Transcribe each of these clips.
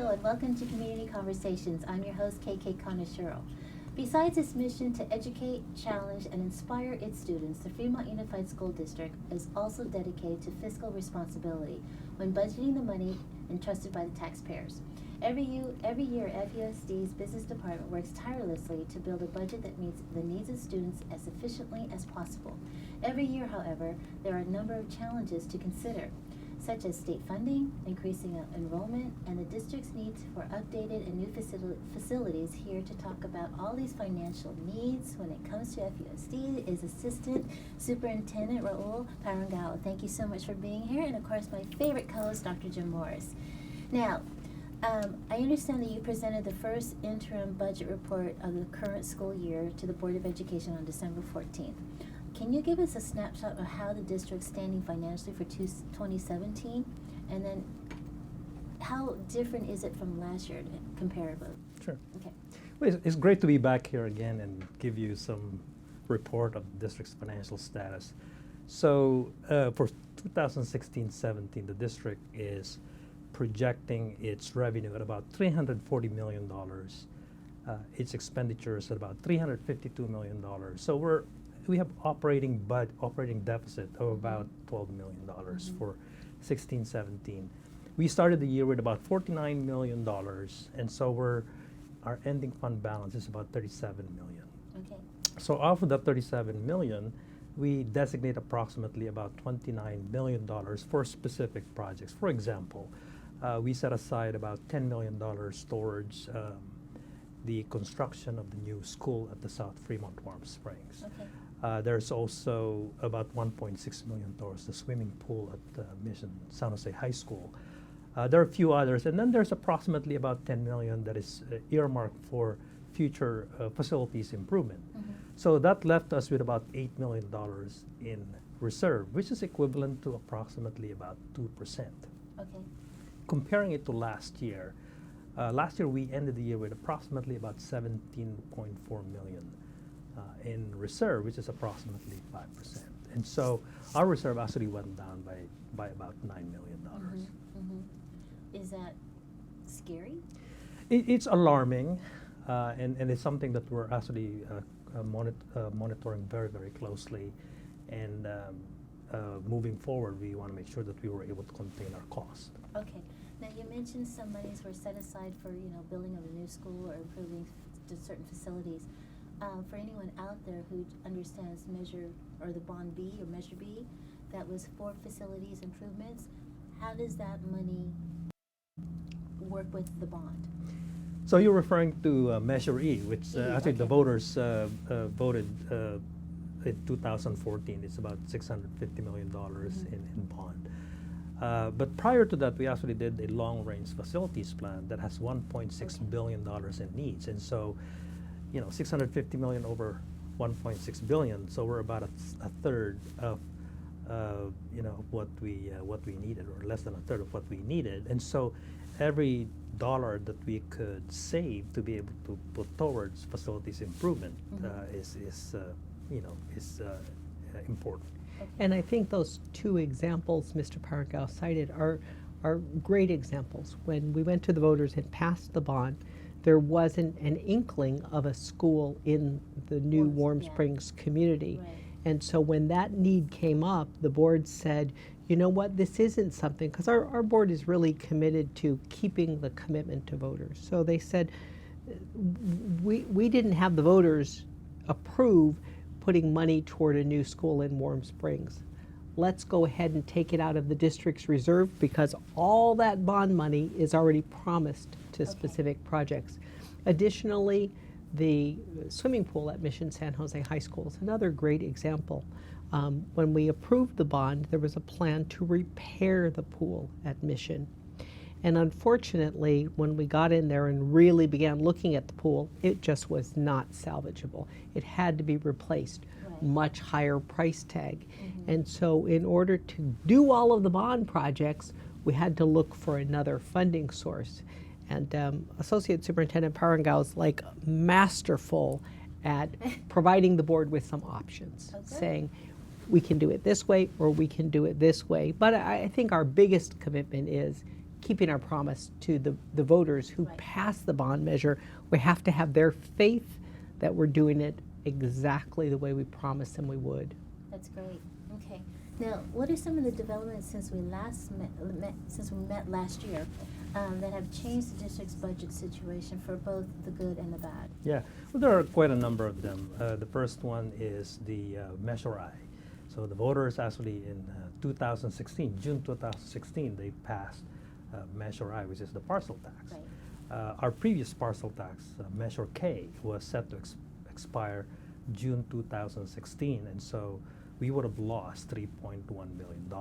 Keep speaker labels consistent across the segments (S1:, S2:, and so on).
S1: Hello and welcome to Community Conversations. I'm your host, KK Conashiro. Besides its mission to educate, challenge, and inspire its students, the Fremont Unified School District is also dedicated to fiscal responsibility when budgeting the money entrusted by the taxpayers. Every year, FUSD's business department works tirelessly to build a budget that meets the needs of students as efficiently as possible. Every year, however, there are a number of challenges to consider, such as state funding, increasing enrollment, and the district's needs for updated and new facilities. Here to talk about all these financial needs when it comes to FUSD is Assistant Superintendent Raul Parangao. Thank you so much for being here, and of course my favorite co-host, Dr. Jim Morris. Now, I understand that you presented the first interim budget report of the current school year to the Board of Education on December 14th. Can you give us a snapshot of how the district's standing financially for 2017? And then how different is it from last year comparatively?
S2: Sure.
S1: Okay.
S2: Well, it's great to be back here again and give you some report of the district's financial status. So for 2016-17, the district is projecting its revenue at about $340 million. Its expenditures at about $352 million. So we have operating deficit of about $12 million for 16-17. We started the year with about $49 million, and so our ending fund balance is about $37 million.
S1: Okay.
S2: So off of that $37 million, we designate approximately about $29 million for specific projects. For example, we set aside about $10 million towards the construction of the new school at the South Fremont Warm Springs.
S1: Okay.
S2: There's also about $1.6 million towards the swimming pool at Mission San Jose High School. There are a few others, and then there's approximately about $10 million that is earmarked for future facilities improvement.
S1: Mm-hmm.
S2: So that left us with about $8 million in reserve, which is equivalent to approximately about 2%.
S1: Okay.
S2: Comparing it to last year we ended the year with approximately about $17.4 million in reserve, which is approximately 5%. And so our reserve actually went down by about $9 million.
S1: Mm-hmm. Mm-hmm. Is that scary?
S2: It's alarming, and it's something that we're actually monitoring very, very closely. And moving forward, we want to make sure that we were able to contain our cost.
S1: Okay. Now you mentioned some monies were set aside for building of a new school or improving certain facilities. For anyone out there who understands Measure or the Bond B or Measure B, that was for facilities improvements. How does that money work with the bond?
S2: So you're referring to Measure E, which actually
S1: okay.
S2: the voters voted in 2014. It's about $650 million in bond. But prior to that, we actually did a long-range facilities plan that has $1.6 billion in needs. And so, $650 million over $1.6 billion. So we're about a third of, what we needed, or less than a third of what we needed. And so every dollar that we could save to be able to put towards facilities improvement is important.
S1: Okay.
S3: And I think those two examples Mr. Parangao cited are great examples. When we went to the voters and passed the bond, there wasn't an inkling of a school in the new Warm Springs community.
S1: Right.
S3: And so when that need came up, the board said, you know what, this isn't something, because our board is really committed to keeping the commitment to voters. So they said, we didn't have the voters approve putting money toward a new school in Warm Springs. Let's go ahead and take it out of the district's reserve because all that bond money is already promised to specific projects. Additionally, the swimming pool at Mission San Jose High School is another great example. When we approved the bond, there was a plan to repair the pool at Mission. And unfortunately, when we got in there and really began looking at the pool, it just was not salvageable. It had to be replaced, much higher price tag. And so in order to do all of the bond projects, we had to look for another funding source. And Associate Superintendent Parangao is like masterful at providing the board with some options, saying we can do it this way or we can do it this way. But I think our biggest commitment is keeping our promise to the voters who
S1: Right.
S3: passed the bond measure. We have to have their faith that we're doing it exactly the way we promised them we would.
S1: That's great. Okay. Now, what are some of the developments since we met last year that have changed the district's budget situation for both the good and the bad?
S2: Yeah, well, there are quite a number of them. The first one is the Measure I. So the voters actually in 2016, June 2016, they passed Measure I, which is the parcel tax.
S1: Right.
S2: Our previous parcel tax, Measure K, was set to expire June 2016, and so we would have lost $3.1 million.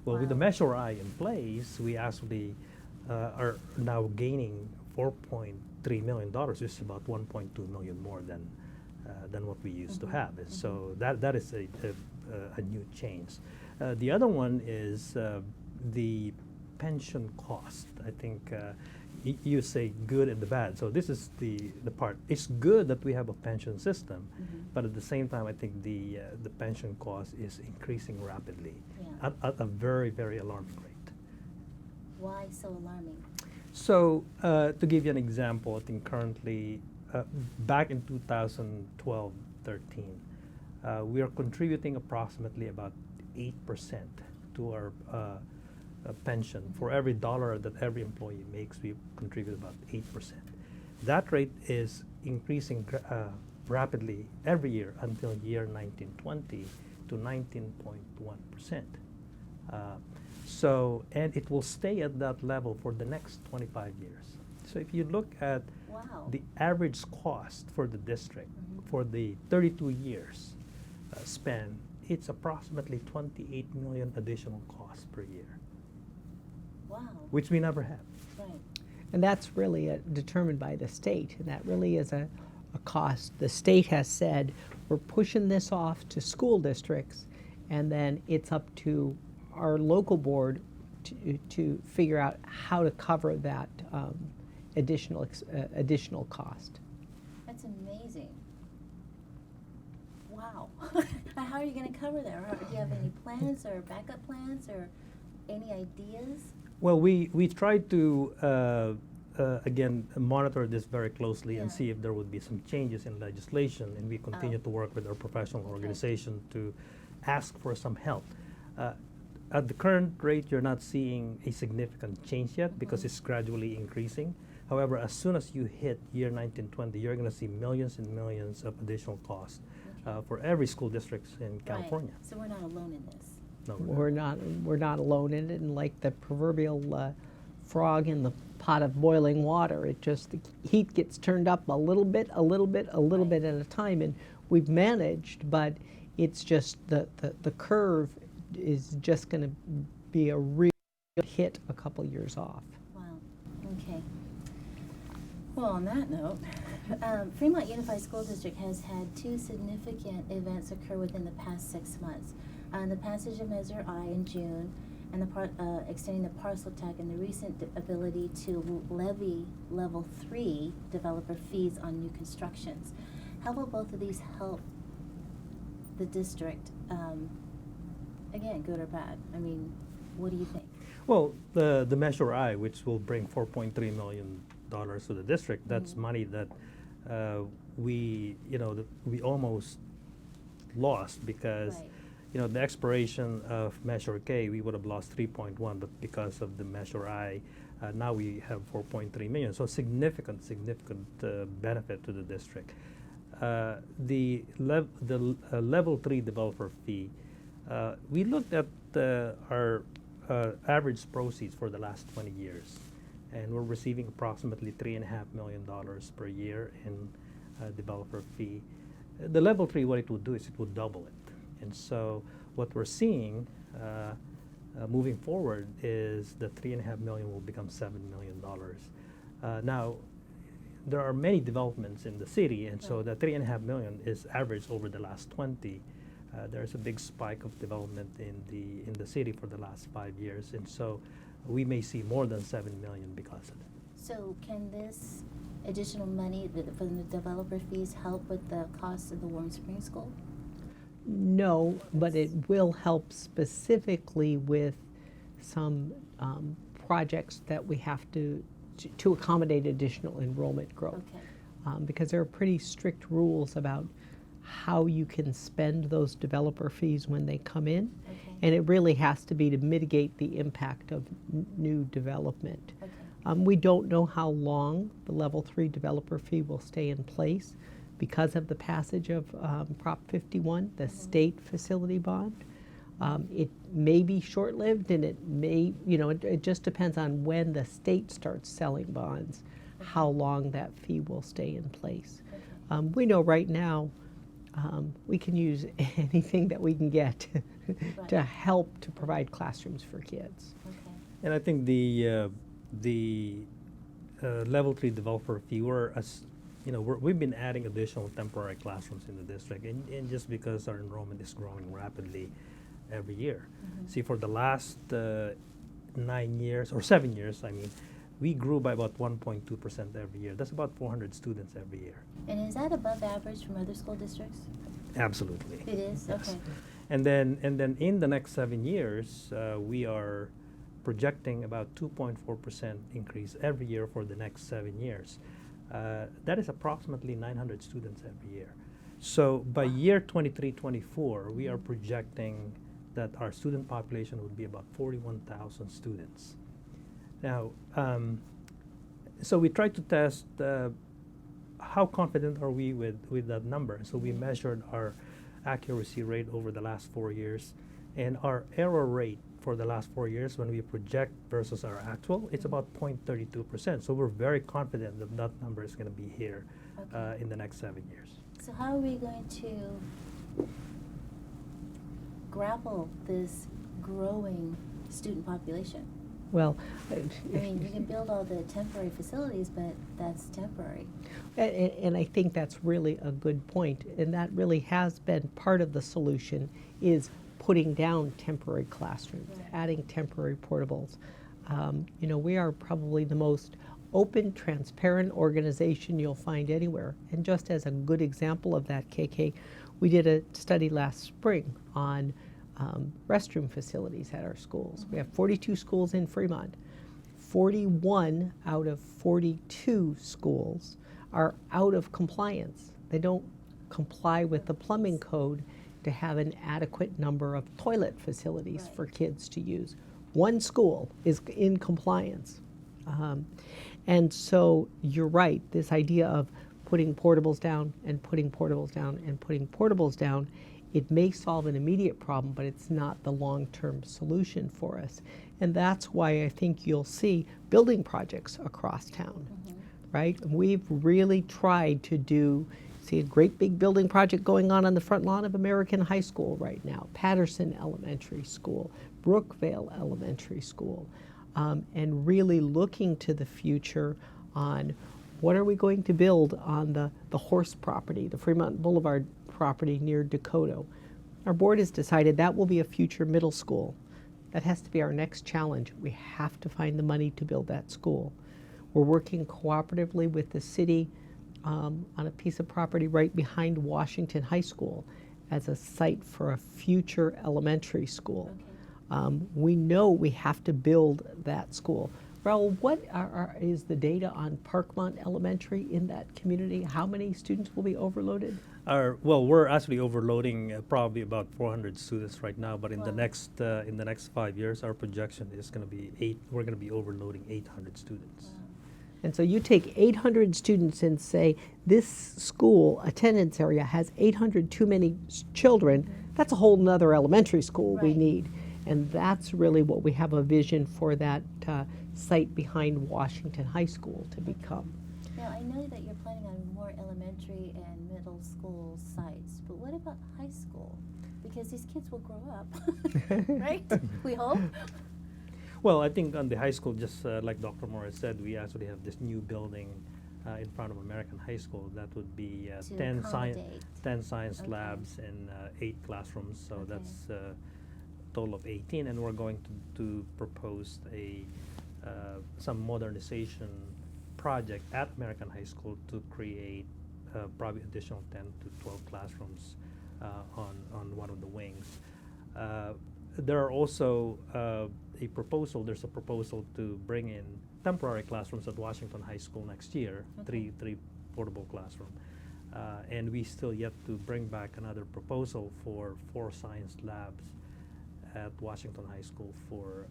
S2: Well, with the
S1: Wow.
S2: Measure I in place, we actually are now gaining $4.3 million, which is about $1.2 million more than what we used to have. And so that is a new change. The other one is the pension cost. I think you say good and the bad. So this is the part. It's good that we have a pension system, but at the same time, I think the pension cost is increasing rapidly
S1: Yeah.
S2: at a very, very alarming rate.
S1: Why so alarming?
S2: So to give you an example, I think currently, back in 2012-13, we are contributing approximately about 8% to our pension. For every dollar that every employee makes, we contribute about 8%. That rate is increasing rapidly every year until year 1920 to 19.1%. And it will stay at that level for the next 25 years. So if you look at
S1: Wow.
S2: the average cost for the district for the 32 years span, it's approximately 28 million additional costs per year,
S1: Wow.
S2: which we never had.
S1: Right.
S3: And that's really determined by the state, and that really is a cost. The state has said, we're pushing this off to school districts, and then it's up to our local board to figure out how to cover that additional cost.
S1: That's amazing. Wow. How are you going to cover that? Or do you have any plans or backup plans or any ideas?
S2: Well, we tried to again monitor this very closely and
S1: Yeah.
S2: see if there would be some changes in legislation, and we continue to work with our professional organization to ask for some help. At the current rate, you're not seeing a significant change yet because it's gradually increasing. However, as soon as you hit year 1920, you're going to see millions and millions of additional costs for every school district in California.
S1: Right. So we're not alone in this.
S2: No,
S3: We're not alone in it, and like the proverbial frog in the pot of boiling water, the heat gets turned up a little bit
S1: Right.
S3: at a time, and we've managed, but it's just the curve is just going to be a real hit a couple years off.
S1: Wow. Okay. Well, on that note, Fremont Unified School District has had two significant events occur within the past 6 months. The passage of Measure I in June, and extending the parcel tax, and the recent ability to levy Level 3 developer fees on new constructions. How will both of these help the district? Again, good or bad? I mean, what do you think?
S2: Well, the Measure I, which will bring $4.3 million to the district, that's money that we almost lost because
S1: Right.
S2: the expiration of Measure K, we would have lost 3.1, but because of the Measure I, now we have 4.3 million. So significant benefit to the district. The Level 3 developer fee, we looked at our average proceeds for the last 20 years, and we're receiving approximately $3.5 million per year in developer fee. The Level 3, what it would do is it would double it. And so what we're seeing moving forward is the $3.5 million will become $7 million. Now, there are many developments in the city, and so the $3.5 million is averaged over the last 20. There's a big spike of development in the city for the last 5 years, and so we may see more than $7 million because of it.
S1: So can this additional money from the developer fees help with the cost of the Warm Springs School?
S3: No, but it will help specifically with some projects that we have to accommodate additional enrollment growth.
S1: Okay.
S3: Because there are pretty strict rules about how you can spend those developer fees when they come in.
S1: Okay.
S3: And it really has to be to mitigate the impact of new development.
S1: Okay.
S3: We don't know how long the level 3 developer fee will stay in place because of the passage of Prop 51, the state facility bond. It may be short-lived, and it may, it just depends on when the state starts selling bonds, how long that fee will stay in place.
S1: Okay.
S3: We know right now we can use anything that we can get
S1: Right.
S3: to help to provide classrooms for kids.
S1: Okay.
S2: And I think the level 3 developer fee, we've been adding additional temporary classrooms in the district, and just because our enrollment is growing rapidly every year.
S1: Mhm.
S2: See, for the last 9 years, or 7 years, I mean, we grew by about 1.2% every year. That's about 400 students every year.
S1: And is that above average from other school districts?
S2: Absolutely.
S1: It is?
S2: Yes.
S1: Okay.
S2: And then in the next 7 years, we are projecting about 2.4% increase every year for the next 7 years. That is approximately 900 students every year. So by year 23-24, we are projecting that our student population would be about 41,000 students. Now, so we tried to test how confident are we with that number. So we measured our accuracy rate over the last 4 years, and our error rate for the last 4 years when we project versus our actual, it's about 0.32%. So we're very confident that that number is going to be here
S1: Okay.
S2: in the next 7 years.
S1: So how are we going to grapple this growing student population?
S3: Well,
S1: I mean, you can build all the temporary facilities, but that's temporary.
S3: and I think that's really a good point, and that really has been part of the solution, is putting down temporary classrooms,
S1: Right.
S3: adding temporary portables. We are probably the most open, transparent organization you'll find anywhere. And just as a good example of that, KK, we did a study last spring on restroom facilities at our schools. We have 42 schools in Fremont. 41 out of 42 schools are out of compliance. They don't comply with the plumbing code to have an adequate number of toilet facilities
S1: Right.
S3: for kids to use. One school is in compliance. And so you're right, this idea of putting portables down and putting portables down and putting portables down, it may solve an immediate problem, but it's not the long-term solution for us. And that's why I think you'll see building projects across town, right? We've really tried to see a great big building project going on the front lawn of American High School right now, Patterson Elementary School, Brookvale Elementary School, and really looking to the future on what are we going to build on the horse property, the Fremont Boulevard property near Dakota. Our board has decided that will be a future middle school. That has to be our next challenge. We have to find the money to build that school. We're working cooperatively with the city on a piece of property right behind Washington High School as a site for a future elementary school.
S1: Okay.
S3: We know we have to build that school. Raul, what is the data on Parkmont Elementary in that community? How many students will be overloaded?
S2: We're actually overloading probably about 400 students right now, but in the
S1: Wow.
S2: next 5 years, our projection is going to be we're going to be overloading 800 students.
S1: Wow.
S3: And so you take 800 students and say, this school attendance area has 800 too many children. That's a whole nother elementary school we
S1: Right.
S3: need. And that's really what we have a vision for that site behind Washington High School to become.
S1: Now, I know that you're planning on more elementary and middle school sites, but what about high school? Because these kids will grow up, right? We hope.
S2: Well, I think on the high school, just like Dr. Morris said, we actually have this new building in front of American High School. That would be
S1: To
S2: 10
S1: accommodate.
S2: science
S1: Okay.
S2: labs and 8 classrooms. So
S1: Okay.
S2: that's a total of 18. And we're going to propose some modernization project at American High School to create probably additional 10 to 12 classrooms on one of the wings. there are also there's a proposal to bring in temporary classrooms at Washington High School next year,
S1: Okay.
S2: three portable classroom. And we still yet to bring back another proposal for 4 science labs at Washington High School for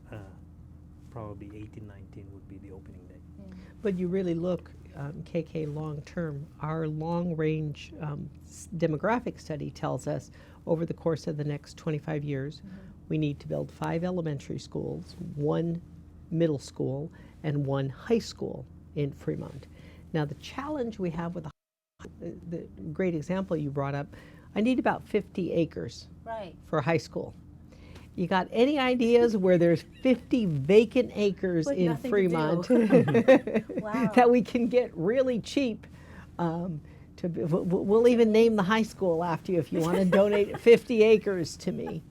S2: probably 18-19 would be the opening day.
S1: Yeah.
S3: But you really look, KK, long term. Our long range demographic study tells us over the course of the next 25 years, we need to build 5 elementary schools, 1 middle school, and 1 high school in Fremont. Now, the challenge we have with the great example you brought up, I need about 50 acres
S1: Right.
S3: for high school. You got any ideas where there's 50 vacant acres
S1: With
S3: in
S1: nothing to
S3: Fremont
S1: do. Wow.
S3: that we can get really cheap? We'll even name the high school after you if you want to donate 50 acres to me.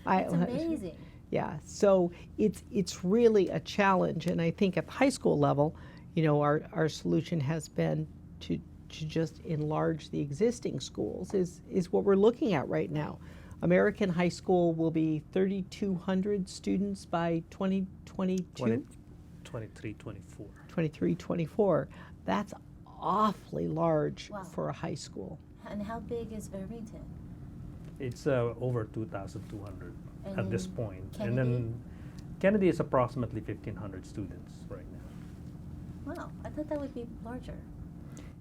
S1: It's amazing.
S3: Yeah, so it's really a challenge, and I think at the high school level, you know, our solution has been to just enlarge the existing schools is what we're looking at right now. American High School will be 3,200 students by 2022?
S2: 23, 24.
S3: 23, 24. That's awfully large
S1: Wow.
S3: for a high school.
S1: And how big is Irvington?
S2: It's over 2,200
S1: And
S2: at this
S1: then
S2: point.
S1: Kennedy?
S2: And then Kennedy is approximately 1,500 students right now.
S1: Wow, I thought that would be larger.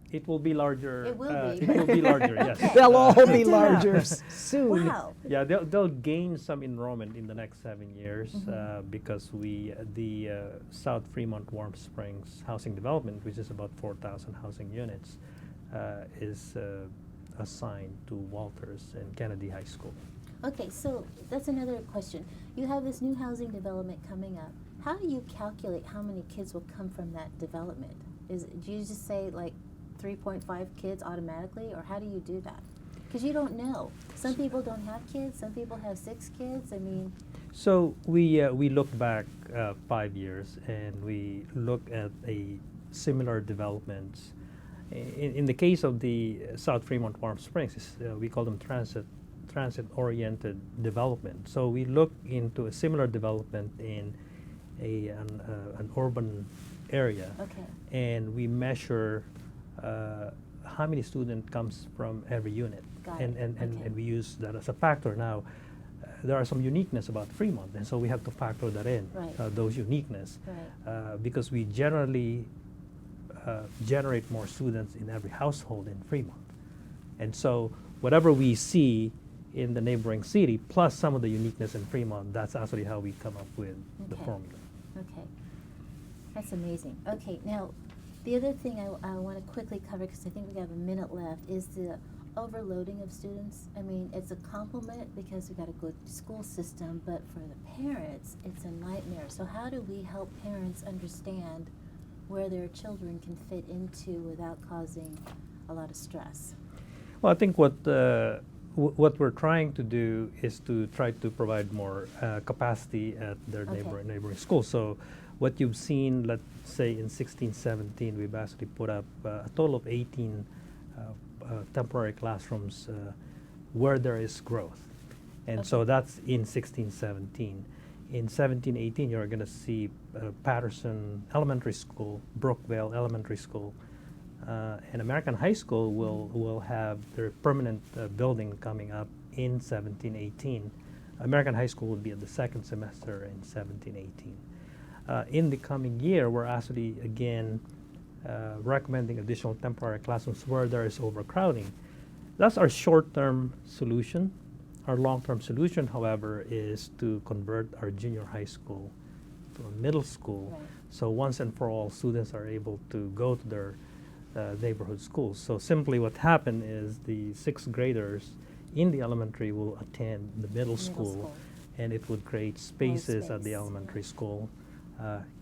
S2: It will be larger.
S1: It will be.
S2: It will be larger, yes.
S1: Okay.
S3: They'll all
S1: Good
S3: be
S1: to know.
S3: larger soon.
S1: Wow.
S2: Yeah, they'll gain some enrollment in the next 7 years
S1: Mhm.
S2: because the South Fremont Warm Springs housing development, which is about 4,000 housing units, is assigned to Walters and Kennedy High School.
S1: Okay, so that's another question. You have this new housing development coming up. How do you calculate how many kids will come from that development? Do you just say like 3.5 kids automatically, or how do you do that? Because you don't know. Some people don't have kids. Some people have 6 kids. I mean,
S2: So we look back 5 years and we look at a similar developments. In the case of the South Fremont Warm Springs, we call them transit-oriented development. So we look into a similar development in an urban area,
S1: okay.
S2: and we measure how many student comes from every unit,
S1: Got
S2: and
S1: it. Okay.
S2: and we use that as a factor. Now, there are some uniqueness about Fremont, and so we have to factor that in,
S1: Right.
S2: those uniqueness,
S1: Right.
S2: because we generally generate more students in every household in Fremont, and so whatever we see in the neighboring city, plus some of the uniqueness in Fremont, that's actually how we come up with the
S1: Okay.
S2: formula.
S1: Okay. That's amazing. Okay, now, the other thing I want to quickly cover, because I think we have a minute left, is the overloading of students. I mean, it's a compliment because we've got a good school system, but for the parents, it's a nightmare. So how do we help parents understand where their children can fit into without causing a lot of stress?
S2: Well, I think what we're trying to do is to try to provide more capacity at their
S1: Okay.
S2: neighboring schools. So what you've seen, let's say in 16-17, we've actually put up a total of 18 temporary classrooms where there is growth. And so
S1: Okay.
S2: that's in 16-17. In 17-18, you're going to see Patterson Elementary School, Brookvale Elementary School, and American High School will have their permanent building coming up in 17-18. American High School will be at the second semester in 17-18. In the coming year, we're actually again recommending additional temporary classrooms where there is overcrowding. That's our short-term solution. Our long-term solution, however, is to convert our junior high school to a middle school.
S1: Right.
S2: So once and for all, students are able to go to their neighborhood schools. So simply what happened is the 6th graders in the elementary will attend the middle school, and it would create spaces at the
S1: space,
S2: elementary
S1: yeah.
S2: school.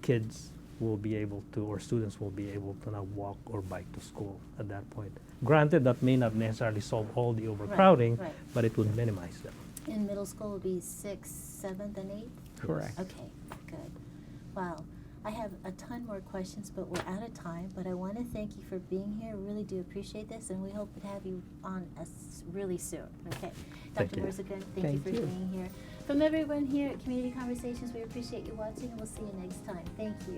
S2: Kids will be able to, or students will be able to now walk or bike to school at that point. Granted, that may not necessarily solve all the overcrowding,
S1: right.
S2: but it would minimize them.
S1: In middle school would be 6th, 7th, and 8th?
S3: Correct.
S1: Okay, good. Wow. I have a ton more questions, but we're out of time. But I want to thank you for being here. Really do appreciate this, and we hope to have you on us really soon. Okay,
S2: Thank
S1: Dr.
S2: you.
S1: Morzigan, thank you
S3: Thank
S1: for
S3: you.
S1: being here. From everyone here at Community Conversations, we appreciate you watching, and we'll see you next time. Thank you.